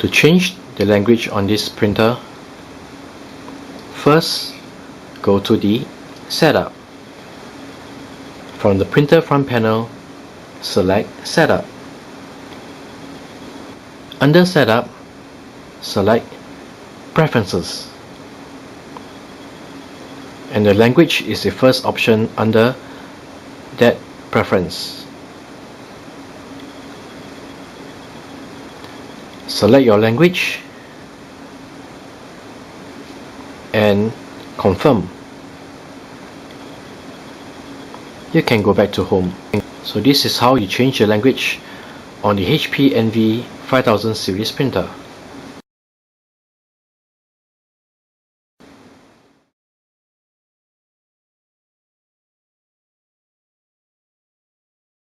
To change the language on this printer, first go to the Setup. From the printer front panel, select Setup. Under Setup, select Preferences, and the language is the first option under that preference. Select your language and confirm. You can go back to home. So this is how you change the language on the HP Envy 5000 series printer.